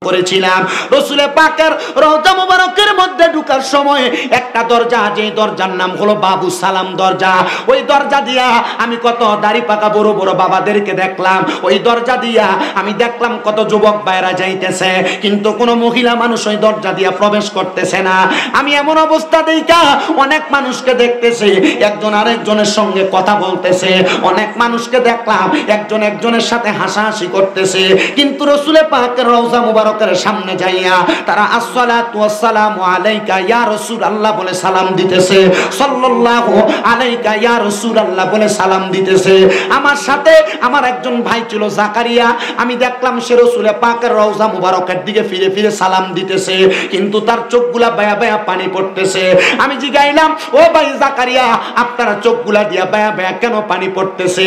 করেছিলাম। রাসূল পাকের রওজা মুবারকের মধ্যে ঢোকার সময় একটা দরজা, যে দরজার নাম হলো বাবু সালাম দরজা, ওই দরজা দিয়া আমি কত দাড়ি পাকা বড় বড় বাবাদেরকে দেখলাম। ওই দরজা দিয়া আমি দেখলাম কত যুবক ভাইরা যাইতেছে, কিন্তু কোনো মহিলা মানুষ ওই দরজা দিয়া প্রবেশ করতেছে না। আমি এমন অবস্থা দেখা অনেক মানুষকে দেখতেছি একজন আরেকজনের সঙ্গে কথা বলতেছে, অনেক মানুষকে দেখলাম একজন একজনের সাথে হাসাহাসি করতেছে, কিন্তু রাসূল পাকের রওজা মুবারকের সামনে যাইয়া তারা আসসালাতু ওয়াসসালামু আলাইকা ইয়া রাসূলুল্লাহ বলে সালাম দিতেছে, সাল্লাল্লাহু আলাইকা ইয়া রাসূলুল্লাহ বলে সালাম দিতেছে। আমার সাথে আমার একজন ভাই ছিল জাকারিয়া, আমি দেখলাম সে রাসূল পাকের রওজা মুবারকের দিকে ফিরে ফিরে সালাম দিতেছে, কিন্তু তার চোখগুলা বায়া বায়া পানি পড়তেছে। আমি জিগাইলাম, ও ভাই জাকারিয়া, আপনার চোখগুলা দিয়া বায়া বায়া কেন পানি পড়তেছে?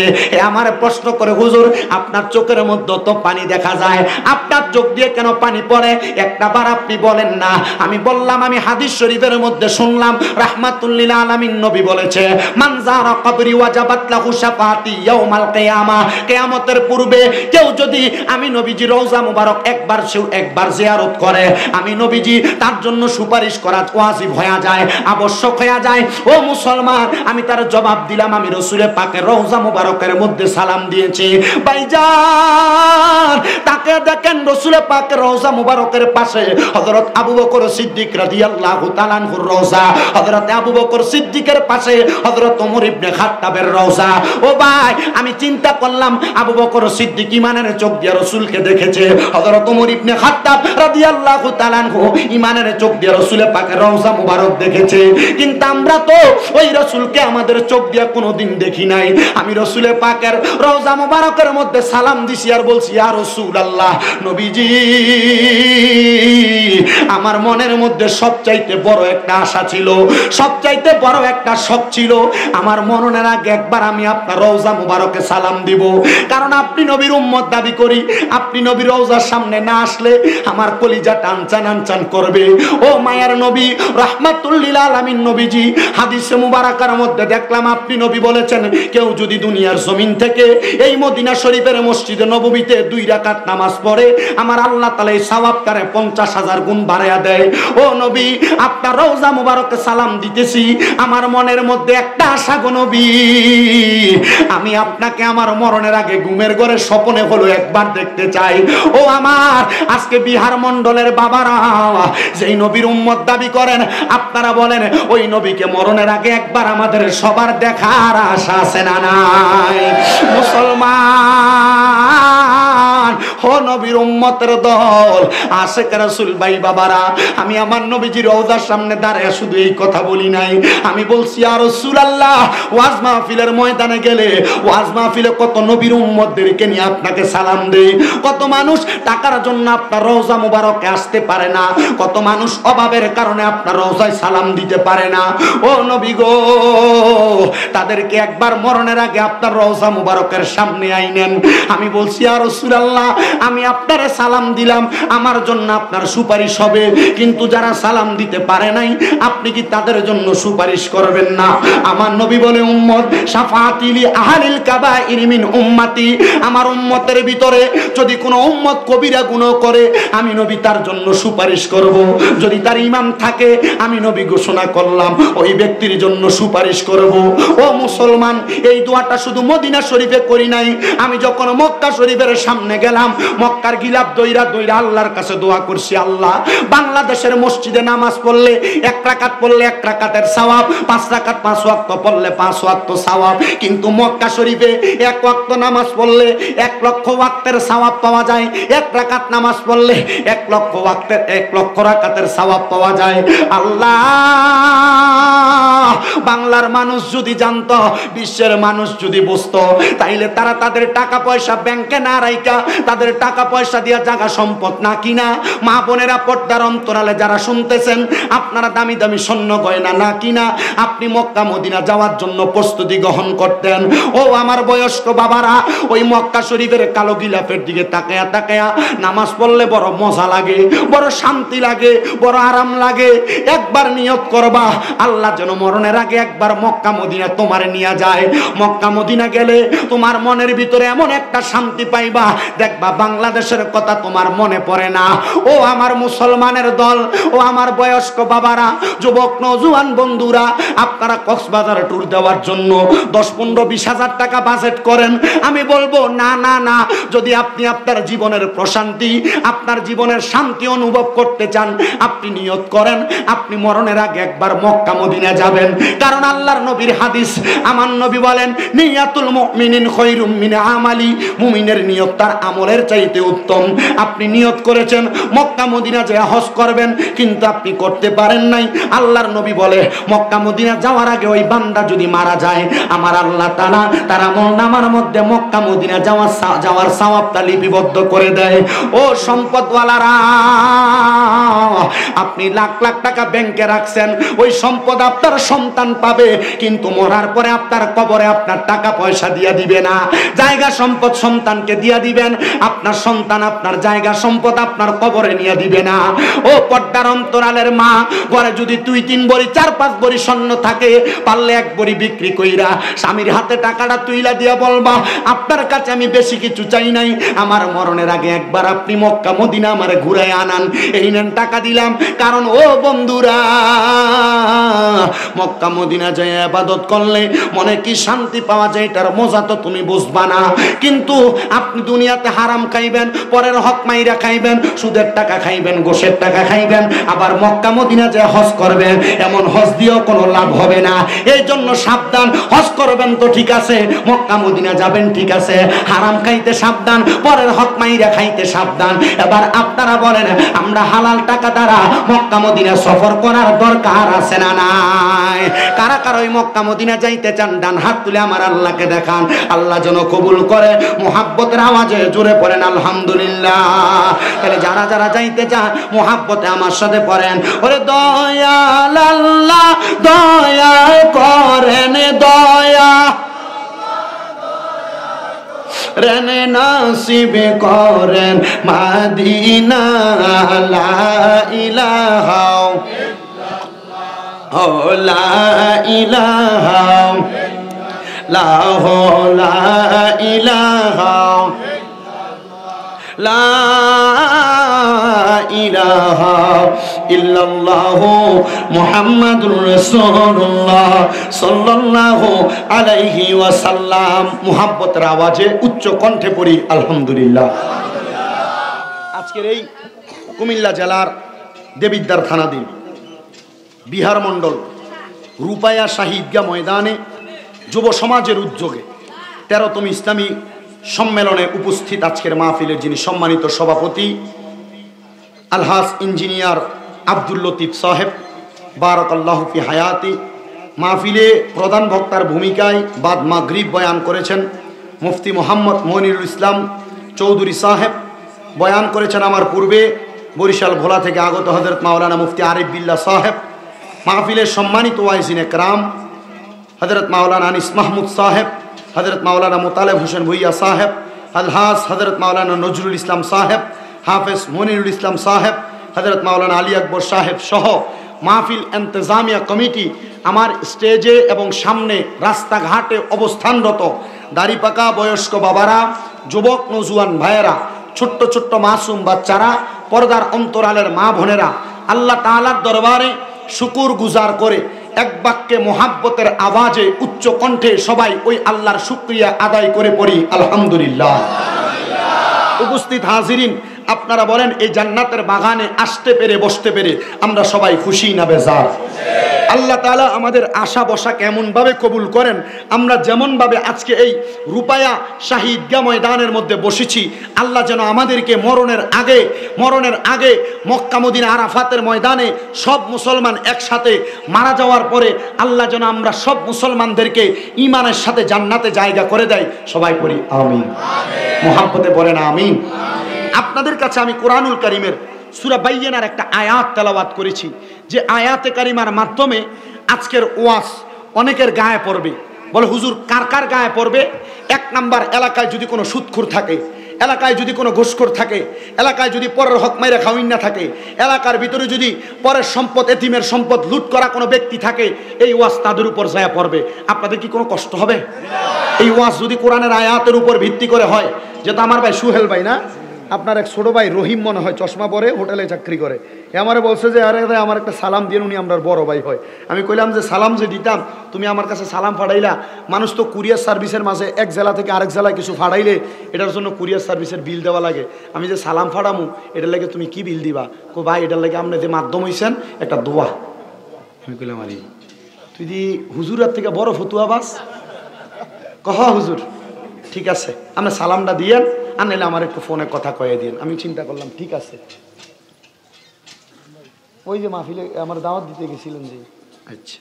আমার প্রশ্ন করে, হুজুর আপনার চোখের মধ্যে তো পানি দেখা যায়, আপনার চোখ দিয়ে কেন পানি পড়ে একটা বার আপনি বলেন না। আমি বললাম, আমি হাদিস শরীফের মধ্যে শুনলাম রাহমাতুল লিল আলামিন নবী বলেছে, মান যারা কবরি ওয়াজাবাত লাহু শাফাআতি ইয়াউমাল কিয়ামা, কিয়ামতের পূর্বে কেউ যদি আমি নবীজি রওজা মুবারক একবার জিয়ারত করে, আমি নবীজি তার জন্য সুপারিশ করা ওয়াজিব হয়ে যায়, আবশ্যক হয়ে যায়। ও মুসলমান, আমি তার জবাব দিলাম, আমি রাসূল পাকের রওজা মুবারকের মধ্যে সালাম দিয়েছি। ভাইজান তাকে দেখেন, রাসূল পাকের রওজা মুবারকের পাশে হযরত আবু বকর সিদ্দিক রাদিয়াল্লাহু তাআলা আনহুর রওজা, হযরত আবু বকর সিদ্দিকের পাশে হযরত ওমর ইবনে খাত্তাবের রওজা। ও ভাই, আমি চিন্তা করলাম আবু বকর সিদ্দিক ঈমানের চোখ দিয়ে রাসূলকে দেখেছে, হযরত ওমর ইবনে খাত্তাব রাদিয়াল্লাহু তাআলা আনহু ঈমানের চোখ দিয়ে রাসূল পাকের রওজা মুবারক দেখেছে, কিন্তু আমরা তো ওই রাসূলকে আমাদের চোখ দিয়ে কোনোদিন দেখি নাই। আমি রাসূল পাকের রওজা মুবারকের মধ্যে সালাম দিছি আর বলছি, ইয়া রাসূলুল্লাহ, নবীজি আমার মনের মধ্যে সবচাইতে বড় একটা আশা ছিল, সবচাইতে বড় একটা শখ ছিল, আমার মরণের আগে একবার আমি আপনার রওজা মুবারকে সালাম দিব, কারণ আপনি নবীর উম্মত দাবি করি, আপনি নবীর রওজার সামনে না আসলে আমার কলিজা টানচান আনচান করবে। ও মায়ার নবী রাহমাতুল লিল আলামিন নবীজি, হাদিসে মুবারাকার মধ্যে দেখলাম আপনি নবী বলেছেন, কেউ যদি দুনিয়ার জমিন থেকে এই মদিনা শরীফের মসজিদে নববীতে 2 রাকাত নামাজ পড়ে, আমার আল্লাহ তাআলা এই সওয়াব তারে 50,000 গুণ বাড়ায়া দেয়। ও নবী, আপনার রওজা মুবারকে সালাম দিতেছি, আমার মনের মধ্যে একটা আশা গো নবী, আমি আপনাকে আমার মরণের আগে ঘুমের ঘরে স্বপ্নে হলো একবার দেখতে চাই। ও আমার আজকে বিহার মণ্ডলের বাবারা, যেই নবীর উম্মত দাবি করেন, আপনারা বলেন ওই নবীকে মরণের আগে একবার আমাদের সবার দেখার আশা আছে না নাই? মুসলমান ও নবীর উম্মতের দল, আশিক রাসূল ভাই বাবারা, আমি আমার নবীজির রওজার সামনে দাঁড়ায় শুধু এই কথা বলি নাই, আমি বলছি, ইয়া রাসূলুল্লাহ, ওয়াজ মাহফিলের ময়দানে গেলে ওয়াজ মাহফিলে কত নবীর উম্মতদেরকে নিয়ে আপনাকে সালাম দেয়, কত মানুষ টাকার জন্য আপনার রওজা মুবারকে আসতে পারে না, কত মানুষ অভাবের কারণে আপনার রওজায় সালাম দিতে পারে না। ও নবী গো, তাদেরকে একবার মরণের আগে আপনার রওজা মুবারকের সামনে আইনেন। আমি বলছি, ইয়া রাসূলুল্লাহ, আমি আপনারে সালাম দিলাম, আমার জন্য আপনার সুপারিশ হবে, কিন্তু যারা সালাম দিতে পারে নাই আপনি কি তাদের জন্য সুপারিশ করবেন না? আমার নবী বলে, উম্মত শাফাআতি লি আহলিল কাবাইর মিন উম্মতি, আমার উম্মতের ভিতরে যদি কোনো উম্মত কবিরা গুনাহ করে, আমি নবী তার জন্য সুপারিশ করব, যদি তার ঈমান থাকে আমি নবী ঘোষণা করলাম ওই ব্যক্তির জন্য সুপারিশ করব। ও মুসলমান, এই দোয়াটা শুধু মদিনা শরীফে করি নাই, আমি যখন মক্কা শরীফের সামনে গেলাম, মক্কার গিলাফ দইরা দইরা আল্লাহর কাছে দোয়া করছি, আল্লাহ, বাংলাদেশের মসজিদে নামাজ পড়লে 1 রাকাত পড়লে 1 রাকাতের সওয়াব, 5 রাকাত 5 ওয়াক্ত পড়লে 5 ওয়াক্ত সওয়াব, কিন্তু মক্কা শরীফে 1 ওয়াক্ত নামাজ পড়লে 1 লক্ষ ওয়াক্তের সওয়াব পাওয়া যায়, 1 রাকাত নামাজ পড়লে 1 লক্ষ ওয়াক্তের 1 লক্ষ রাকাতের সওয়াব পাওয়া যায়। আল্লাহ, বাংলার মানুষ যদি জানতো, বিশ্বের মানুষ যদি বুঝতো, তাইলে তারা তাদের টাকা পয়সা ব্যাংকে না রাইকা তাদের টাকা পয়সা দিয়া জায়গা সম্পদ না কিনা, মা বোনেরা পর্দার অন্তরালে যারা শুনতেছেন, আপনারা দামি দামি স্বর্ণ গয়না না কিনা আপনি মক্কা মদিনা যাওয়ার জন্য প্রস্তুতি গ্রহণ করতেন। ও আমার বয়স্ক বাবারা, ওই মক্কা শরীফের কালো গিলাফের দিকে তাকায়া তাকায়া নামাজ পড়লে বড় মজা লাগে, বড় শান্তি লাগে, বড় আরাম লাগে। একবার নিয়ত করবা, আল্লাহ যেন মরণের আগে একবার মক্কা মদিনা তোমার নিয়ে যায়। মক্কা মদিনা গেলে তোমার মনের ভিতরে এমন একটা শান্তি পাইবা, দেখ দেখবা বাংলাদেশের কথা তোমার মনে পড়ে না। ও আমার মুসলমানের দল, ও আমার বয়স্ক বাবারা, যুবক নওজোয়ান বন্ধুরা, আপনারা কক্সবাজার ট্যুর দেওয়ার জন্য 10-15-20 হাজার টাকা বাজেট করেন। আমি বলবো না না না, যদি আপনি আপনার জীবনের প্রশান্তি, আপনার জীবনের শান্তি অনুভব করতে চান, আপনি নিয়ত করেন আপনি মরণের আগে একবার মক্কা মদিনা যাবেন। কারণ আল্লাহর নবীর হাদিস, আমার নবী বলেন নিয়াতুল মুমিনিন খায়রুম মিন আমালি, মুমিনের নিয়ত তার আমলের চাইতে উত্তম। আপনি নিয়ত করেছেন মক্কা মদিনা যায় হজ করবেন, কিন্তু আপনি করতে পারেন নাই। আল্লাহর নবী বলে মক্কা মদিনা যাওয়ার আগে ওই বান্দা যদি মারা যায়, আমার আল্লাহ তাআলা তার আমলনামার মধ্যে মক্কা মদিনা যাওয়ার সওয়াবটা লিপিবদ্ধ করে দেয়। ও সম্পদওয়ালারা, আপনি লাখ লাখ টাকা ব্যাংকে রাখছেন, ওই সম্পদ আপনার সন্তান পাবে, কিন্তু মরার পরে আপনার কবরে আপনার টাকা পয়সা দিয়া দিবে না। জায়গা সম্পদ সন্তানকে দিয়া দিবেন, আপনার সন্তান আপনার জায়গা সম্পদ আপনার কবরে নিয়ে দিবে না। ও পর্দার অন্তরালের মা, ঘরে যদি 2-3 ভরি 4-5 ভরি স্বর্ণ থাকে, পারলে 1 ভরি বিক্রি কইরা স্বামীর হাতে টাকাটা তুইলা দিয়া বলবা আপনার কাছে আমি বেশি কিছু চাই নাই, আমার মরণের আগে একবার আপনি মক্কা মদিনা আমারে ঘুরায় আনান, এই নেন টাকা দিলাম। কারণ ও বন্ধুরা, মক্কা মদিনা যায় ইবাদত করলে মনে কি শান্তি পাওয়া যায় এটার মজা তো তুমি বুঝবা না। কিন্তু আপনি দুনিয়াতে হারাম খাইবেন, পরের হক মাইরা খাইবেন, সুদের টাকা খাইবেন, গোশের টাকা খাইবেন, আবার মক্কা মদিনা যায় হজ করবেন, এমন হজ দিয়েও কোনো লাভ হবে না। এই জন্য সাবধান, হজ করবেন তো ঠিক আছে, মক্কা মদিনা যাবেন ঠিক আছে, হারাম খাইতে সাবধান, পরের হক মাইরা খাইতে সাবধান। এবার আপনারা বলেন আমরা হালাল টাকা দ্বারা মক্কা মদিনা সফর করার দরকার আছে না নাই? কারা কারা ওই মক্কা মদিনা যাইতে চান ডান হাত তুলে আমার আল্লাহকে দেখান। আল্লাহ যেন কবুল করে। মুহাব্বতের আওয়াজে জোরে পড়েন আলহামদুলিল্লাহ। তাহলে যারা যারা যাইতে চান মুহাব্বতে আমার সাথে পড়েন, ওরে দয়াল আল্লাহ দয়া করেন, দয়া রেনে নাসিব করেন মাদিনা, লা ইলাহা ইল্লাল্লাহ, ও লা ইলাহা ইল্লাল্লাহ, লা ইলাহা লা ইলাহা ইল্লাল্লাহ মুহাম্মাদুর রাসূলুল্লাহ সাল্লাল্লাহু আলাইহি ওয়াসাল্লাম। মুহাব্বতের আওয়াজে উচ্চ কণ্ঠে পড়ি আলহামদুলিল্লাহ। আজকের এই কুমিল্লা জেলার দেবিদ্বার থানাধীন বিহার মণ্ডল রূপায়া শাহী ঈদগাহ ময়দানে যুব সমাজের উদ্যোগে 13তম ইসলামী সম্মেলনে উপস্থিত আজকের মাহফিলের যিনি সম্মানিত সভাপতি আলহাজ ইঞ্জিনিয়ার আব্দুল লতিফ সাহেব, বারাকাল্লাহু ফি হায়াতি। মাহফিলে প্রধান বক্তার ভূমিকায় বাদ মাগরিব বয়ান করেছেন মুফতি মোহাম্মদ মনিরুল ইসলাম চৌধুরী সাহেব। বয়ান করেছেন আমার পূর্বে বরিশাল ভোলা থেকে আগত হযরত মাওলানা মুফতি আরিফ বিল্লাহ সাহেব। মাহফিলের সম্মানিত ওয়াইজিনে کرام হযরত মাওলানা আনিস মাহমুদ সাহেব, হযরত মাওলানা মুতালেব হোসেন ভুইয়া সাহেব, আলহাজ হযরত মাওলানা নজরুল ইসলাম সাহেব, হাফেজ মনিরুল ইসলাম সাহেব, হযরত মাওলানা আলী আকবর সাহেব সহ মাহফিল ইন্তজামিয়া কমিটি, আমার স্টেজে এবং সামনে রাস্তাঘাটে অবস্থানরত দাড়িপাকা বয়স্ক বাবারা, যুবক নওজোয়ান ভাইয়েরা, ছোট্ট ছোট্ট মাসুম বাচ্চারা, পর্দার অন্তরালের মা বোনেরা, আল্লাহ তাআলার দরবারে শুকুর গুজার করে এক বাক্যে মোহাব্বতের আওয়াজে উচ্চ কণ্ঠে সবাই ওই আল্লাহর শুকরিয়া আদায় করে পড়ি আলহামদুলিল্লাহ। উপস্থিত হাজিরিন, আপনারা বলেন এই জান্নাতের বাগানে আসতে পেরে বসতে পেরে আমরা সবাই খুশি না বেজার? আল্লাহ তাআলা আমাদের আশা বসা কেমনভাবে কবুল করেন। আমরা যেমনভাবে আজকে এই রূপায়া শাহী ঈদগাহ ময়দানের মধ্যে বসেছি, আল্লাহ যেন আমাদেরকে মরণের আগে মক্কা মদিনা আরাফাতের ময়দানে সব মুসলমান একসাথে মারা যাওয়ার পরে আল্লাহ যেন আমরা সব মুসলমানদেরকে ঈমানের সাথে জান্নাতে জায়গা করে দেয়। সবাই পড়ি আমিন, মুহাব্বতে পড়েন আমিন। আপনাদের কাছে আমি কোরআনুল কারীমের সূরা বাইয়িনার একটা আয়াত তেলাওয়াত করেছি, যে আয়াতে কারিমার মাধ্যমে আজকের ওয়াজ অনেকের গায়ে পড়বে। বলে হুজুর কার কার গায়ে পড়বে? 1 নাম্বার, এলাকায় যদি কোনো সুদখোর থাকে, এলাকায় যদি কোনো ঘুষখোর থাকে, এলাকায় যদি পরের হক মাইরা খাওয়িন না থাকে, এলাকার ভিতরে যদি পরের সম্পদ, এতিমের সম্পদ লুট করা কোনো ব্যক্তি থাকে, এই ওয়াজ তাদের উপর যায় পড়বে। আপনাদের কি কোনো কষ্ট হবে? এই ওয়াজ যদি কোরআনের আয়াতের উপর ভিত্তি করে হয়, যেটা আমার ভাই সুহেল ভাই না, আপনার এক ছোট ভাই রহিম মনে হয়, চশমা পরে, হোটেলে চাকরি করে, আমারে বলছে যে আরে আমার একটা সালাম দিয়ে, উনি আমার বড় ভাই হয়। আমি কইলাম যে সালাম যে দিতাম, তুমি আমার কাছে সালাম ফাড়াইলা, মানুষ তো কুরিয়ার সার্ভিসের মাঝে এক জেলা থেকে আরেক জেলায় কিছু ফাড়াইলে এটার জন্য কুরিয়ার সার্ভিসের বিল দেওয়া লাগে, আমি যে সালাম ফাড়ামু এটার লাগে তুমি কি বিল দিবা? কো ভাই এটার লাগে আপনি যে মাধ্যম হইছেন একটা দোয়া। আমি কইলাম আরে তুই দি হুজুরের থেকে বড় ফতুয়া বাস? কহ হুজুর ঠিক আছে, আপনি সালামটা দিয়েন, আর নাইলে আমার একটু ফোনে কথা কয়ে দিন। আমি চিন্তা করলাম ঠিক আছে। ওই যে মাহফিলে আমার দাওয়াত দিতে গেছিলেন যে, আচ্ছা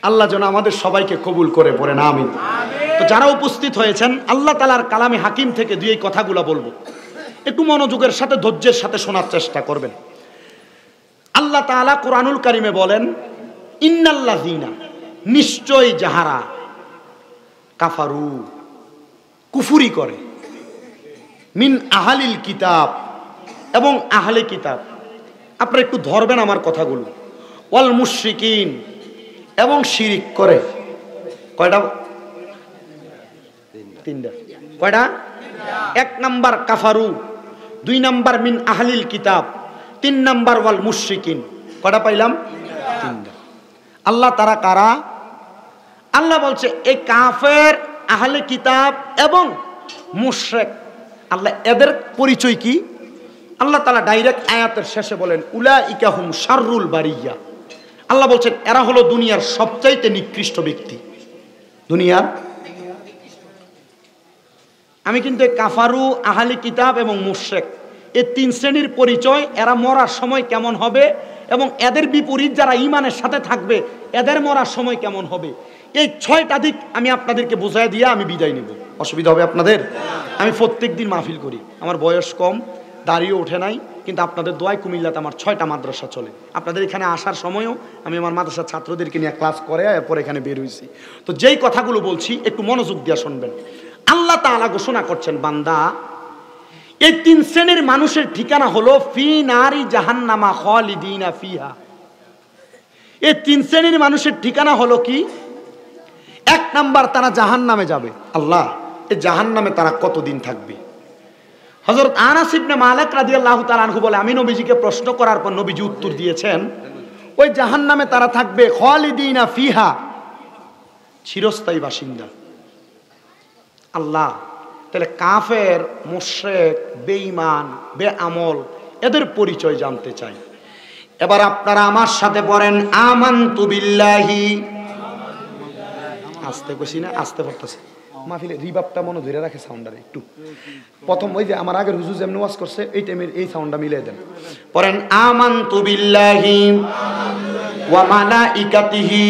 আল্লাহ যেন আমাদের সবাইকে কবুল করে পড়ে না আমিন। তো যারা উপস্থিত হয়েছেন, আল্লাহ তাআলার কালামে হাকিম থেকে দুই কথাগুলো বলবো, একটু মনোযোগের সাথে ধৈর্যের সাথে শোনার চেষ্টা করবেন। আল্লাহ তাআলা কোরআনুল কারিমে বলেন, ইন্নাল্লাযীনা, নিশ্চয় যাহারা কাফারু, কুফুরি করে, মিন আহলিল কিতাব, এবং আহলে কিতাব, আপনারা একটু ধরবেন আমার কথাগুলো, ওয়াল মুশরিকিন, এবং শিরিক করে। কয়টা? তিনটা। কয়টা? এক নাম্বার কাফারু, দুই নাম্বার মিন আহলিল কিতাব, তিন নাম্বার ওয়াল মুশরিকিন। কয়টা পাইলাম? তিনটা। আল্লাহ তারা কারা? আল্লাহ বলছে এই কাফের, আহলে কিতাব এবং মুশরিক, আল্লাহ এদের পরিচয় কি? আল্লাহ তাআলা ডাইরেক্ট আয়াতের শেষে বলেন, উলাইকা হুম শাররুল বারিয়া। আল্লাহ বলছেন এরা হলো দুনিয়ার সবচাইতে নিকৃষ্ট ব্যক্তি। দুনিয়ার, আমি কিন্তু কাফারু, আহলে কিতাব এবং মুশরিক এই তিন শ্রেণীর পরিচয়, এরা মরার সময় কেমন হবে এবং এদের বিপরীত যারা ঈমানের সাথে থাকবে এদের মরার সময় কেমন হবে, এই 6টা দিক আমি আপনাদেরকে বুঝাই দিয়ে আমি বিদায় নিব। অসুবিধা হবে আপনাদের? আমি প্রত্যেক দিন মাহফিল করি, আমার বয়স কম, দাঁড়িয়ে ওঠে নাই, কিন্তু আপনাদের দোয়ায় কুমিল্লাতে আমার 6টা মাদ্রাসা চলে। আপনাদের এখানে আসার সময়ও আমি আমার মাদ্রাসার ছাত্রদেরকে নিয়ে ক্লাস করে এরপর এখানে বের হয়েছি। তো যেই কথাগুলো বলছি একটু মনোযোগ দিয়ে শুনবেন। আল্লাহ তাআলা ঘোষণা করছেন, বান্দা এই তিন শ্রেণীর মানুষের ঠিকানা হলো ফি নারি জাহান্নামা খালিদিনা ফিহা। এই তিন শ্রেণীর মানুষের ঠিকানা হলো কি? এক নাম্বার, তারা জাহান্নামে যাবে। আল্লাহ, এই জাহান্নামে তারা কতদিন থাকবে? হযরত আনাস ইবনে মালিক রাদিয়াল্লাহু তাআলা আনহু বলে, আমি নবীজিকে প্রশ্ন করার পর নবীজি উত্তর দিয়েছেন, ওই জাহান্নামে তারা থাকবে খালিদিনা ফিহা, চিরস্থায়ী বাসিন্দা। আল্লাহ, তাহলে কাফের, মুশরিক, বেঈমান, বেআমল এদের পরিচয় জানতে চাই। এবার আপনারা আমার সাথে পড়েন, আমানতু বিল্লাহি। আস্তে কইছি না? আস্তে পড়তেছে। মাহফিলে রিভাবটা মনে ধরে রাখে সাউন্ডারে একটু। প্রথম ওই যে আমার আগের হুজুর যেমন ওয়াজ করছে এই টাইমের এই সাউন্ডটা মিলিয়ে দেন। পড়েন, আমানতু বিল্লাহি ওয়া মালাইকাতিহি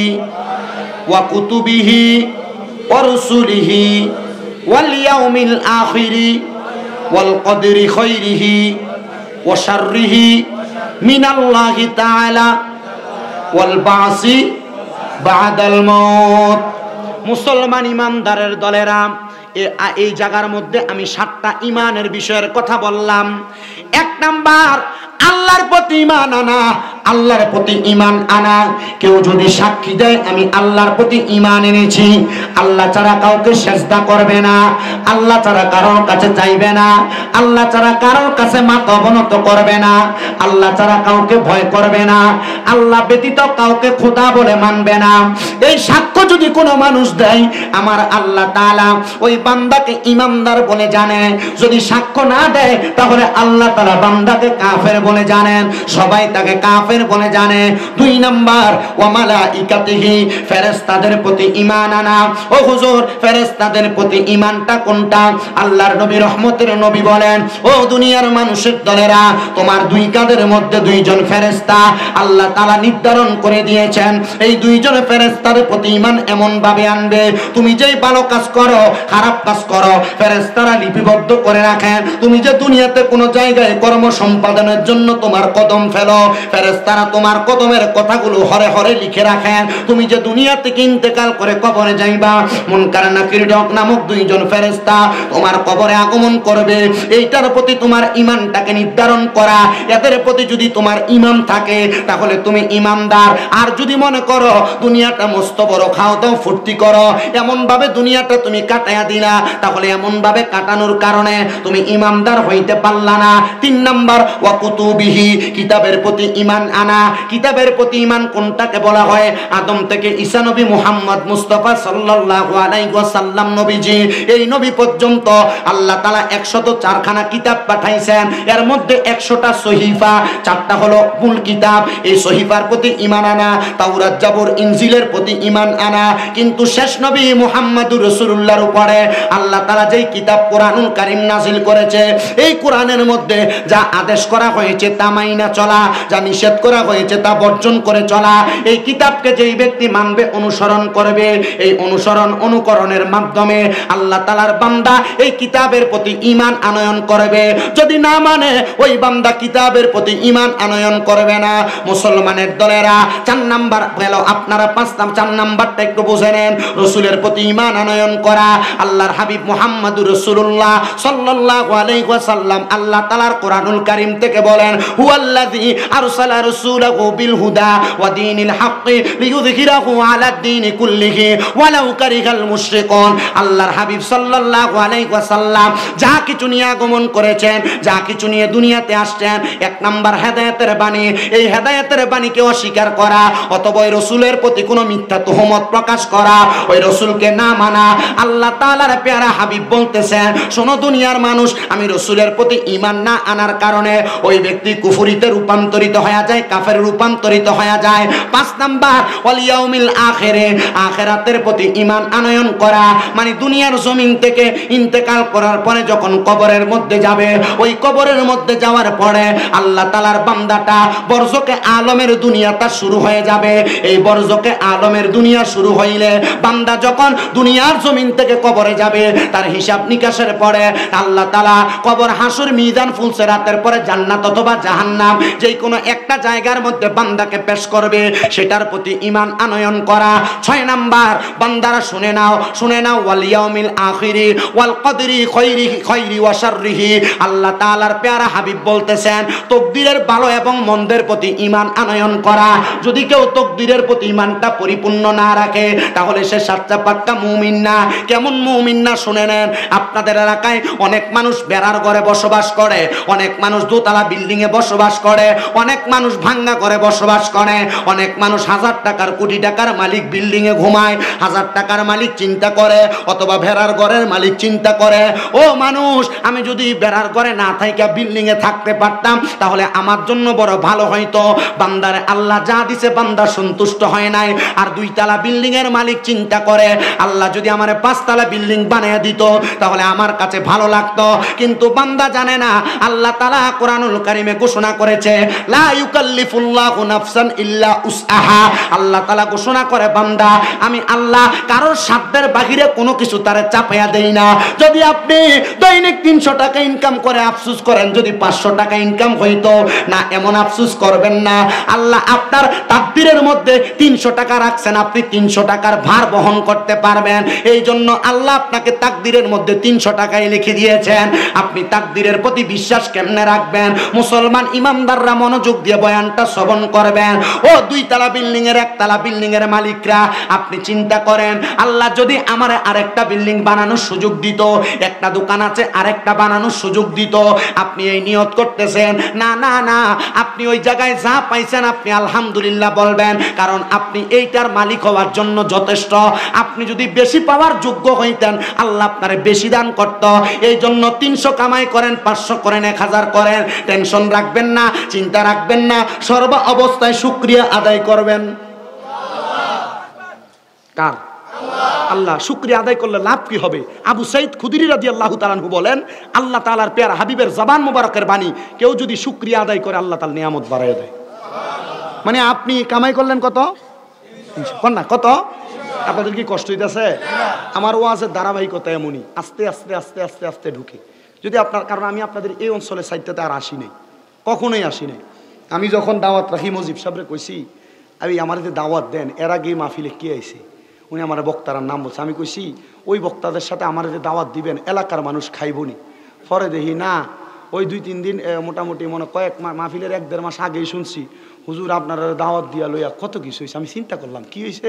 ওয়া কুতুবিহি ওয়া রুসুলিহি ওয়াল ইয়াউমিল আখিরি ওয়াল কদরি খাইরিহি ওয়া শাররিহি মিনাল্লাহি তাআলা ওয়াল বাসি বাদাল মাউত। মুসলমান ইমানদারের দলেরা, এই জায়গার মধ্যে আমি 7টা ইমানের বিষয়ের কথা বললাম। 1 নাম্বার, আল্লাহর প্রতি ঈমান আনা। আল্লাহর প্রতি ঈমান আনা, কেউ যদি সাক্ষী দেয় আমি আল্লাহর প্রতি ঈমান এনেছি, আল্লাহ ছাড়া কাউকে সেজদা করবে না, আল্লাহ ছাড়া কারোর কাছে চাইবে না, আল্লাহ ছাড়া কারোর কাছে মাথা অবনত করবে না, আল্লাহ ছাড়া কাউকে ভয় করবে না, আল্লাহ ব্যতীত কাউকে খোদা বলে মানবে না। এই সাক্ষ্য যদি কোনো মানুষ দেয়, আমার আল্লাহ তাআলা ওই বান্দাকে ঈমানদার বলে জানে। যদি সাক্ষ্য না দেয় তাহলে আল্লাহ তাআলা বান্দাকে কাফের বলে জানেন, সবাই তাকে কাফের বলে জানে। 2 নাম্বার, ওয়া মালাইকাতিহি, ফেরেশতাদের প্রতি ঈমান আনা। ও হুজুর, ফেরেশতাদের প্রতি ঈমানটা কোনটা? আল্লাহর নবী রহমতের নবী বলেন, ও দুনিয়ার মানুষের দলেরা, তোমার 2 কাঁধের মধ্যে 2 জন ফেরেশতা আল্লাহ তাআলা নির্ধারণ করে দিয়েছেন। এই 2 জন ফেরেশতার প্রতি ঈমান এমন ভাবে আনবে, তুমি যেই ভালো কাজ করো, খারাপ কাজ করো, ফেরেশতারা লিপিবদ্ধ করে রাখেন। তুমি যে দুনিয়াতে কোনো জায়গায় কর্ম সম্পাদনের জন্য তোমার কদম ফেলো, ফেরেশতা ফেরেশতারা তোমার কদমের কথাগুলো হরে হরে লিখে রাখেন। তুমি যে দুনিয়া থেকে ইন্তেকাল করে কবরে যাইবা, মুনকার নাকির নামক দুইজন ফেরেশতা তোমার কবরে আগমন করবে। এইটার প্রতি তোমার ঈমানটাকে নির্ধারণ করা। এদের প্রতি যদি তোমার ঈমান থাকে তাহলে তুমি ঈমানদার। আর যদি মনে করো দুনিয়াটা মস্ত বড়, খাও দাও ফুর্তি করো, এমন ভাবে দুনিয়াটা তুমি কাটায়া দিলা, তাহলে এমন ভাবে কাটানোর কারণে তুমি ঈমানদার হইতে পারলা না। 3 নাম্বার ওয়া কুতুবিহি, কিতাবের প্রতি ঈমান আনা। কিতাবের প্রতি ঈমান কোনটাকে বলা হয়? আদম থেকে ঈসা নবী মুহাম্মদ মুস্তাফা সাল্লাল্লাহু আলাইহি ওয়াসাল্লাম নবীজি, এই নবী পর্যন্ত আল্লাহ তাআলা 104 খানা কিতাব পাঠাইছেন। এর মধ্যে 100টা সহিফা, 4টা হলো মূল কিতাব। এই সহিফার প্রতি ঈমান আনা, তাওরাত জাবুর ইনজিলের প্রতি ঈমান আনা। কিন্তু শেষ নবী মুহাম্মদুর রাসূলুল্লাহর উপরে আল্লাহ তাআলা যেই কিতাব কোরআনুল কারীম নাযিল করেছে, এই কোরআনের মধ্যে যা আদেশ করা হয়েছে তা মাইনা চলা, যা নিষেধ করা হয়েছে তা বর্জন করে চলা। এই কিতাবকে যেই ব্যক্তি মানবে, অনুসরণ করবে, এই অনুসরণ অনুকরণের মাধ্যমে আল্লাহ তাআলার বান্দা এই কিতাবের প্রতি ঈমান আনয়ন করবে। যদি না মানে ওই বান্দা কিতাবের প্রতি ঈমান আনয়ন করবে না। মুসলমানের দলেরা 4 নাম্বার গেল, আপনারা 4 নাম্বারটা একটু বুঝে নেন। রাসূলের প্রতি ঈমান আনয়ন করা। আল্লাহর হাবিব মুহাম্মদুর রাসূলুল্লাহ সাল্লাল্লাহু আলাইহি ওয়াসাল্লাম আল্লাহ তাআলার কোরআনুল কারীম থেকে বলেন, হুয়াল্লাযী আরসালা রাসূলাহু বিল হুদা ওয়া দীনিল হাক্কি লিইয়ুযহিরাহু আলাদ দীনি কুল্লিহি ওয়ালাউ কারিহাল মুশরিকুন। আল্লাহর হাবিব সাল্লাল্লাহু আলাইহি ওয়াসাল্লাম যা কিছু নিয়ে আগমন করেছেন, যা কিছু নিয়ে দুনিয়াতে আসছেন, 1 নাম্বার হেদায়েতের বাণী। এই হেদায়েতের বাণীকে অস্বীকার করা অথবা ওই রাসূলের প্রতি কোনো মিথ্যা তুহমত প্রকাশ করা, ওই রাসূলকে না মানা। আল্লাহ তাআলার প্যারা হাবিব বলতেছেন, শোনো দুনিয়ার মানুষ, আমি রাসূলের প্রতি ঈমান না আনার কারণে ওই ব্যক্তি কুফরিতে রূপান্তরিত হয়ে যায়, কাফেরে রূপান্তরিত হয়ে যায়। 5 নাম্বার ওয়াল ইয়াউমিল আখিরে, আখিরাতের প্রতি ঈমান আনয়ন করা, মানে দুনিয়ার জমিন থেকে ইন্তেকাল করার পরে যখন কবরের মধ্যে যাবে, ওই কবরের মধ্যে যাওয়ার পরে আল্লাহ তাআলার বান্দাটা বরজকে আলমের দুনিয়াটা শুরু হয়ে যাবে। এই বরজকে আলমের দুনিয়া শুরু হইলে বান্দা যখন দুনিয়ার জমিন থেকে কবরে যাবে, তার হিসাব নিকাশের পরে আল্লাহ তাআলা কবর, হাসর, মিজান, ফুলসিরাতের পরে জান্নাত অথবা জাহান্নাম, যেই কোনো একটা জায়গার মধ্যে বান্দাকে পেশ করবে, সেটার প্রতি ঈমান আনয়ন করা। 6 নাম্বার, বান্দারা শুনে নাও, শুনে নাও, ওয়াল ইয়াউমিল আখিরি ওয়াল কদরি খাইরি ওয়া শাররিহি। আল্লাহ তাআলার প্যারা হাবিব বলতেছেন, তকদিরের ভালো এবং মন্দের প্রতি ঈমান আনয়ন করা। যদি কেউ তকদিরের প্রতি ঈমানটা পরিপূর্ণ না রাখে, তাহলে সে সাচ্চা পাক্কা মুমিন না। কেমন মুমিন না শুনে নেন। আপনাদের এলাকায় অনেক মানুষ বেড়ার ঘরে বসবাস করে, অনেক মানুষ দোতলা বিল্ডিং এ বসবাস করে, অনেক মানুষ ভাঙ্গা ঘরে বসবাস করে, অনেক মানুষ 1000 টাকার, কোটি টাকার মালিক বিল্ডিং এ ঘুমায়। 1000 টাকার মালিক চিন্তা করে, অথবা ভেড়ার ঘরের মালিক চিন্তা করে, ও মানুষ, আমি যদি বেড়ার ঘরে না থাইকা বিল্ডিং এ থাকতে পারতাম তাহলে আমার জন্য বড় ভালো হইতো। বান্দারে আল্লাহ যা দিছে বান্দা সন্তুষ্ট হয় নাই। আর 2 তলা বিল্ডিং এর মালিক চিন্তা করে, আল্লাহ যদি আমারে 5 তলা বিল্ডিং বানিয়ে দিত তাহলে আমার কাছে ভালো লাগতো। কিন্তু বান্দা জানে না, আল্লাহ তাআলা কোরআনুল কারীমে ঘোষণা করেছে, লা ইউকাল্লিফুল্লাহু নাফসান ইল্লা উসআহা। আল্লাহ তাআলা ঘোষণা করে, বান্দা আমি আল্লাহ কারোর সাধ্যের বাহিরে কোনো কিছু তারে চাপাইয়া দেই না। যদি আপনি দৈনিক 300 টাকা ইনকাম করে আফসোস করেন যদি 500 টাকা ইনকাম হইতো না, এমন আফসোস করবেন না। আল্লাহ আপনার তাকদীরের মধ্যে 300 টাকা রাখছেন, আপনি 300 টাকার ভার বহন করতে পারবেন। এই জন্য আল্লাহ আপনাকে তাকদীরের মধ্যে 300 টাকাই লিখে দিয়েছেন। আপনি তাকদীরের প্রতি বিশ্বাস কেমনে রাখবেন? মুসলমান ইমানদাররা মনোযোগ দিয়ে বয়ানটা শ্রবণ করবেন। ও 2 তলা বিল্ডিং এর, 1 তলা বিল্ডিং এর মালিকরা, আপনি চিন্তা করেন, আল্লাহ যদি আমারে আরেকটা বিল্ডিং বানানোর সুযোগ দিত, একটা দোকান আছে আরেকটা বানানোর সুযোগ দিত, আপনি এই নিয়ত করতেছেন, না না না, আপনি ওই জায়গায় যা পাইছেন আপনি আলহামদুলিল্লাহ বলবেন, কারণ আপনি এইটার মালিক হওয়ার জন্য যথেষ্ট। আপনি যদি বেশি পাওয়ার যোগ্য হইতেন, আল্লাহ আপনারে বেশি দান করত। এই জন্য 300 কামাই করেন, 500 করেন, 1000 করেন, টেনশন রাখবেন না, চিন্তা রাখবেন না, সর্ব অবস্থায় শুকরিয়া আদায় করবেন। কার? আল্লাহ। শুকরিয়া আদায় করলে লাভ কি হবে? আবু সাইদ খুদরি রাদিয়াল্লাহু তাআলা আনহু বলেন, আল্লাহ তাআলার প্যারা হাবিবের জবান মোবারকের বাণী, কেউ যদি শুকরিয়া আদায় করে আল্লাহ তাআলা নিয়ামত বাড়ায় দেয়। মানে আপনি কামাই করলেন কত? না কত? আপনাদের কি কষ্ট হইতেছে? আমার ওয়াজের ধারাবাহিকতা এমনই, আস্তে আস্তে আস্তে আস্তে আস্তে ঢুকে। যদি আপনার, কারণ আমি আপনাদের এই অঞ্চলের সাইডটাতে আর আসি নাই, কখনোই আসি নাই। আমি যখন দাওয়াত রাখি মজিব সাহেবরে কইছি আমি আমার যে দাওয়াত দেন এর আগে মাহফিলে কে আইছে, উনি আমার বক্তার নাম বলছে। আমি কইছি ওই বক্তাদের সাথে আমার যে দাওয়াত দিবেন এলাকার মানুষ খাইবনি। পরে দেখি না ওই 2-3 দিন মোটামুটি মনে কয়েক মাহফিলের 1-1.5 মাস আগেই শুনছি হুজুর আপনারা দাওয়াত দিয়া লইয়া কত কিছু হয়েছে। আমি চিন্তা করলাম কি হয়েছে,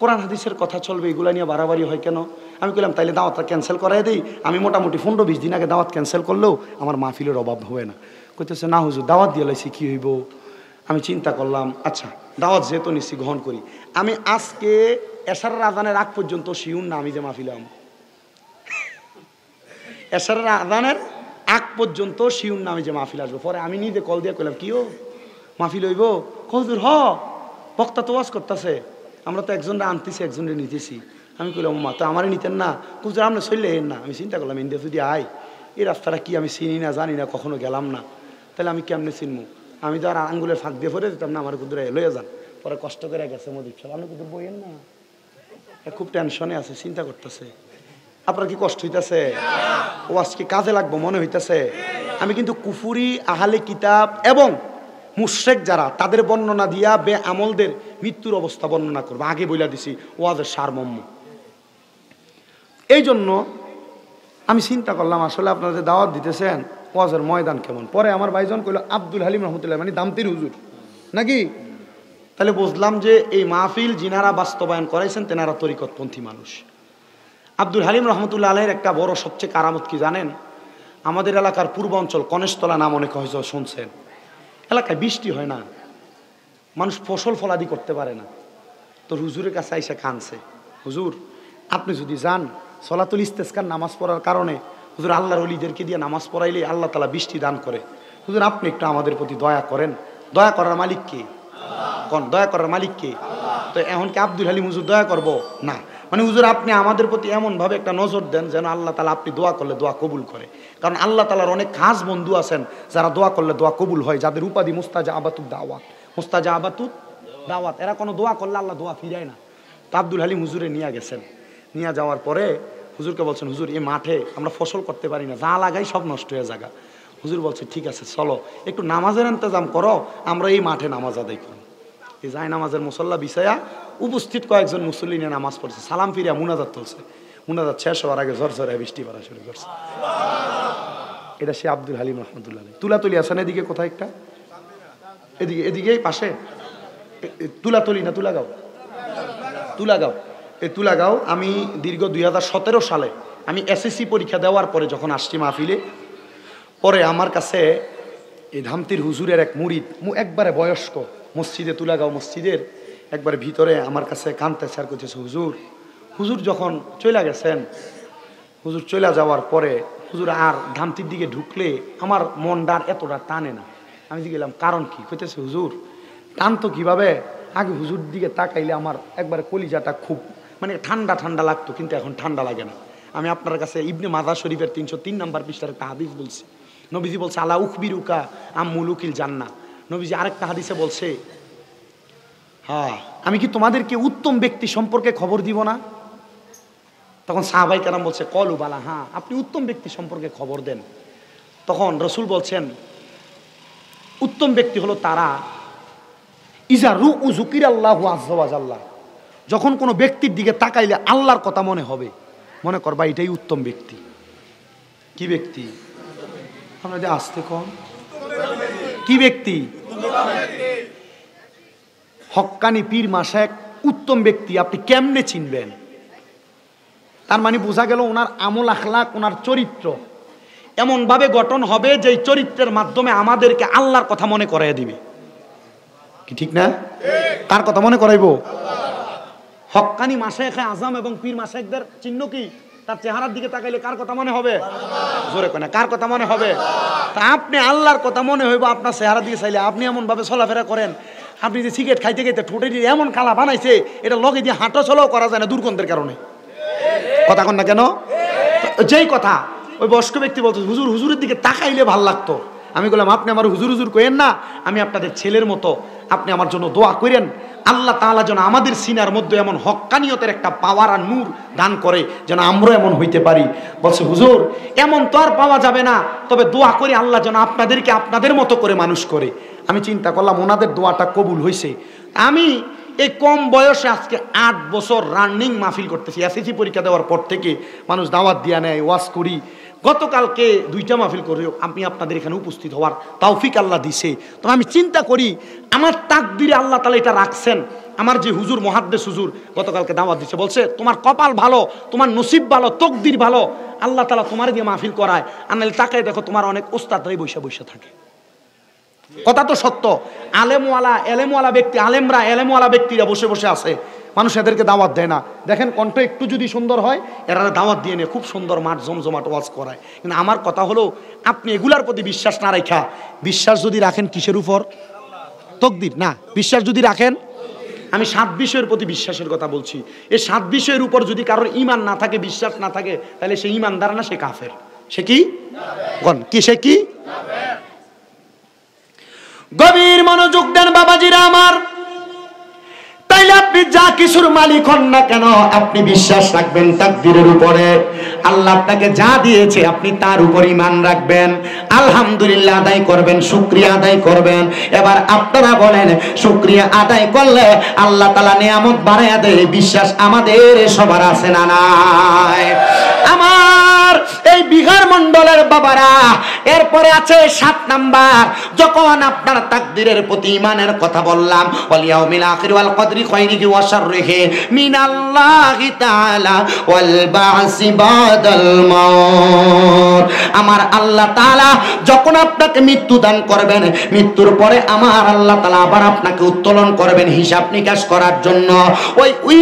কোরআন হাদিসের কথা চলবে, এগুলা নিয়ে বাড়াবাড়ি হয় কেন? আমি কইলাম তাইলে দাওয়াতটা ক্যান্সেল করাই দিই। আমি মোটামুটি 15-20 দিন আগে দাওয়াত ক্যান্সেল করলেও আমার মাহফিলের অভাব হবে না। কইতেছে না হুজুর দাওয়াত দিয়ে লাইছি কি হইব। আমি চিন্তা করলাম আচ্ছা দাওয়াত যেহেতু নিচ্ছি গ্রহণ করি। আমি আজকে এশারের আজানের আগ পর্যন্ত শিউন না আমি যে মাহফিলে আম, এশারের আজানের আগ পর্যন্ত শিউন না আমি যে মাহফিল আসবো। পরে আমি নিজে কল দিয়ে কইলাম কি ও মাহফিল হইব? হুজুর হ বক্তা তো ওয়াজ করতেছে, আমরা তো একজনরা আনতেছি একজনরে নিতেছি। আমি কইলাম মা তো আমারই নিতেন না? হুজুর আমরা চললে না। আমি চিন্তা করলাম ইন্ডিয়া যদি আই এই রাস্তাটা কি আমি চিনি না জানি না কখনো গেলাম না, তাহলে আমি কেমনে চিনবো? আমি তো আর আঙ্গুলের ফাঁক দিয়ে পড়ে দিতাম না আমার কুদুরে লইয়া যান। পরে কষ্ট করে গেছে মজিব সাহেব আপনি কুদুর বইয়েন না, খুব টেনশনে আছে চিন্তা করতেছে। আপনার কি কষ্ট হইতেছে? ও আজকে কাজে লাগবো মনে হইতেছে। আমি কিন্তু কুফুরি আহলে কিতাব এবং মুশরিক যারা তাদের বর্ণনা দিয়া বে আমলদের মৃত্যুর অবস্থা বর্ণনা করবো। আগে বইলা দিছি ওয়াজের সারমর্ম। এই জন্য আমি চিন্তা করলাম আসলে আপনারা যে দাওয়াত দিতেছেন ওয়াজের ময়দান কেমন। পরে আমার ভাইজন কইল আব্দুল হালিম রহমতুল্লাহ মানে দামতির হুজুর নাকি। তাহলে বুঝলাম যে এই মাহফিল যিনারা বাস্তবায়ন করাইছেন তেনারা তরিকতপন্থী মানুষ। আব্দুল হালিম রহমতুল্লাহ আলাইহির একটা বড় সবচেয়ে কারামত কি জানেন? আমাদের এলাকার পূর্বাঞ্চল কনেশতলা নাম অনেকে হয়তো শুনছেন। এলাকায় বৃষ্টি হয় না, মানুষ ফসল ফলাদি করতে পারে না। তো হুজুরের কাছে আইসা কানছে, হুজুর আপনি যদি যান সলাতুল ইস্তেসকার নামাজ পড়ার কারণে হুজুর আল্লাহর ওলিদেরকে দিয়ে নামাজ পড়াইলে আল্লাহ তাআলা বৃষ্টি দান করে, হুজুর আপনি একটু আমাদের প্রতি দয়া করেন। দয়া করার মালিক কে? কোন দয়া করার মালিক কে? তো এখন কি আব্দুল হালিম হুজুর দয়া করব না? মানে হুজুর আপনি আমাদের প্রতি এমনভাবে একটা নজর দেন যেন আল্লাহ তাআলা আপনি দোয়া করলে দোয়া কবুল করে। কারণ আল্লাহ তাআলার অনেক খাস বন্ধু আছেন যারা দোয়া করলে দোয়া কবুল হয়, যাদের উপাধি মুস্তাজাবাতুদ দাওয়াত। মুস্তাজাবাতুদ দাওয়াত, এরা কোনো দোয়া করলে আল্লাহ দোয়া ফিরায় না। তো আব্দুল হালিম হুজুরে নিয়ে গেছেন, নিয়ে যাওয়ার পরে হুজুরকে বলছেন হুজুর এই মাঠে আমরা ফসল করতে পারি না, যা লাগাই সব নষ্ট হয়ে জায়গা। হুজুর বলছে ঠিক আছে চলো একটু নামাজের ইন্তজাম করো, আমরা এই মাঠে নামাজ আদায় করি। এই যায় নামাজের মুসল্লা বিছায়া উপস্থিত কয়েকজন মুসল্লি নিয়ে নামাজ পড়ছে, সালাম ফিরিয়া মুনাজাত তুলছে। মুনাজাত শেষ হওয়ার আগে ঝরঝরে বৃষ্টি পড়া শুরু করছে। এটা সে আব্দুল হালিম রহমতুল্লাহ। তুলাতুলি আছেন এদিকে কোথায় একটা, এদিকে এদিকে পাশে তুলাতুলি না তুলাগাঁও, তুলাগাঁও। এই তুলাগাঁও আমি দীর্ঘ 2017 সালে আমি এসএসসি পরীক্ষা দেওয়ার পরে যখন আসছি মাহফিলে, পরে আমার কাছে এই ধামতির হুজুরের এক মুরিদ একবারে বয়স্ক মসজিদে তুলাগাঁও মসজিদের একবারে ভিতরে আমার কাছে কানতেছে আর করতেছে হুজুর, হুজুর যখন চলে গেছেন, হুজুর চলে যাওয়ার পরে হুজুর আর ধামতির দিকে ঢুকলে আমার মনটা এতটা টানে না। আমি গেলাম কারণ কি? কইতেছে হুজুর টানতো কিভাবে, আগে হুজুর দিকে তাকাইলে আমার একবারে কলিজাটা খুব মানে ঠান্ডা ঠান্ডা লাগতো, কিন্তু এখন ঠান্ডা লাগে না। আমি আপনার কাছে ইবনে মাজাহ শরীফের 303 নম্বর পৃষ্ঠার একটা হাদিস বলছি। নবীজি বলছে আলা উখবিরুকা আম মুলুকিল জান্নাহ। নবীজি আরেকটা হাদিসে বলছে হ্যাঁ আমি কি তোমাদেরকে উত্তম ব্যক্তি সম্পর্কে খবর দিব না? তখন সাহাবায়ে কেরাম বলছে কলু বালা, হ্যাঁ আপনি উত্তম ব্যক্তি সম্পর্কে খবর দেন। তখন রাসূল বলছেন উত্তম ব্যক্তি হলো তারা ইজা রুউ যুকিরাল্লাহু আযজা ওয়া জাল্লা, যখন কোনো ব্যক্তির দিকে তাকাইলে আল্লাহর কথা মনে হবে, মনে করবা এটাই উত্তম ব্যক্তি। কি ব্যক্তি? আপনাদের আসতে কম কি ব্যক্তি? হক্কানি পীর মাশায়েখ উত্তম ব্যক্তি আপনি কেমনে চিনবেন? তার মানে বোঝা গেল ওনার আমল আখলাক, ওনার চরিত্র এমন ভাবে গঠন হবে যে চরিত্রের মাধ্যমে আমাদেরকে আল্লাহর কথা মনে করাইয়া দিবে। কি ঠিক না? কার কথা মনে করাইবো? হক্কানি মাশায়েখে আজম এবং পীর মাশায়েখদের চিহ্ন কি? তার চেহারার দিকে তাকাইলে কার কথা মনে হবে? জোরে কয় না, কার কথা মনে হবে? তা আপনি আল্লাহর কথা মনে হইব আপনার চেহারার দিকে চাইলে। আপনি এমন ভাবে চলাফেরা করেন, আপনি যে সিগারেট খাইতে খাইতে ঠোঁটে দিয়ে এমন কালা বানাইছে এটা লগে দিয়ে হাঁটা চলাও করা যায় না দুর্গন্ধের কারণে। কথা কন না কেন? যেই কথা ওই বয়স্ক ব্যক্তি বলতো হুজুর হুজুরের দিকে তাকাইলে ভাল লাগতো, আমি বললাম আপনি আমার হুজুর হুজুর কইেন না, আমি আপনাদের ছেলের মতো, আপনি আমার জন্য দোয়া করেন আল্লাহ তাআলা যেন আমাদের সিনার মধ্যে এমন হক্কানিয়তের একটা পাওয়ার আর নূর দান করে যেন আমরা এমন হইতে পারি। বলছে হুজুর এমন তো আর পাওয়া যাবে না, তবে দোয়া করে আল্লাহ যেন আপনাদেরকে আপনাদের মতো করে মানুষ করে। আমি চিন্তা করলাম ওনাদের দোয়াটা কবুল হয়েছে। আমি এই কম বয়সে আজকে 8 বছর রানিং মাহফিল করতেছি। এসএসসি পরীক্ষা দেওয়ার পর থেকে মানুষ দাওয়াত দিয়া নেয়, ওয়াজ করি। গতকালকে 2টা মাহফিল করে আমি আপনাদের এখানে উপস্থিত হওয়ার তৌফিক আল্লাহ দিছে। তো আমি চিন্তা করি আমার তাকদিরে আল্লাহ তাআলা এটা রাখছেন। আমার যে হুজুর মুহাদ্দিস হুজুর গতকালকে দাওয়াত দিছে, বলছে তোমার কপাল ভালো, তোমার নসিব ভালো, তকদির ভালো, আল্লাহ তাআলা তোমার দিয়ে মাহফিল করায়। আর নাহলে তাকায় দেখো তোমার অনেক ওস্তাদরাই বৈশা বৈশা থাকে। কথা তো সত্য। এলেমওয়ালা ব্যক্তি, আলেমরা এলেমওয়ালা ব্যক্তিরা বসে বসে আছে, মানুষ এদেরকে দাওয়াত দেয় না। দেখেন কণ্ঠ একটু যদি সুন্দর হয় এরা দাওয়াত দিয়ে নিয়ে খুব সুন্দর মাঠ জমজমাট ওয়াজ করায়। কিন্তু আমার কথা হলো আপনি এগুলার প্রতি বিশ্বাস না রাখা, বিশ্বাস যদি রাখেন কিসের উপর? তকদির না, বিশ্বাস যদি রাখেন, আমি 7 বিষয়ের প্রতি বিশ্বাসের কথা বলছি। এই 7 বিষয়ের উপর যদি কারোর ঈমান না থাকে, বিশ্বাস না থাকে, তাহলে সে ঈমানদার না, সে কাফের। সে কি কি সে কি? গভীর মনোযোগ দেন বাবাজিরা আমার। তাইলে আপনি যা কিছুর মালিক হন না কেন, আপনি বিশ্বাস রাখবেন তাকদীরের উপরে। আল্লাহ আপনাকে যা দিয়েছে আপনি তার উপর ঈমান রাখবেন, আলহামদুলিল্লাহ আদায় করবেন, শুকরিয়া আদায় করবেন। এবার আপনারা বলেন শুকরিয়া আদায় করলে আল্লাহ তাআলা নিয়ামত বাড়ায়া দেয়, বিশ্বাস আমাদের সবার আছে না নাই? আমার এই বিহার মণ্ডলের বাবারা, এরপরে আছে 7 নাম্বার। যখন আপনার তাকদীরের প্রতি ঈমানের কথা বললাম, ওয়াল ইয়াউমিল আখির ওয়াল কদরি খায়রিহি ওয়া শাররিহি মিনাল্লাহি তাআলা ওয়াল বা'সি বাদাল মাউত। আমার আল্লাহ তাআলা যখন আপনাকে মৃত্যু দান করবেন, মৃত্যুর পরে আমার আল্লাহ তাআলা আবার আপনাকে উত্তোলন করবেন হিসাব নিকাশ করার জন্য। ওই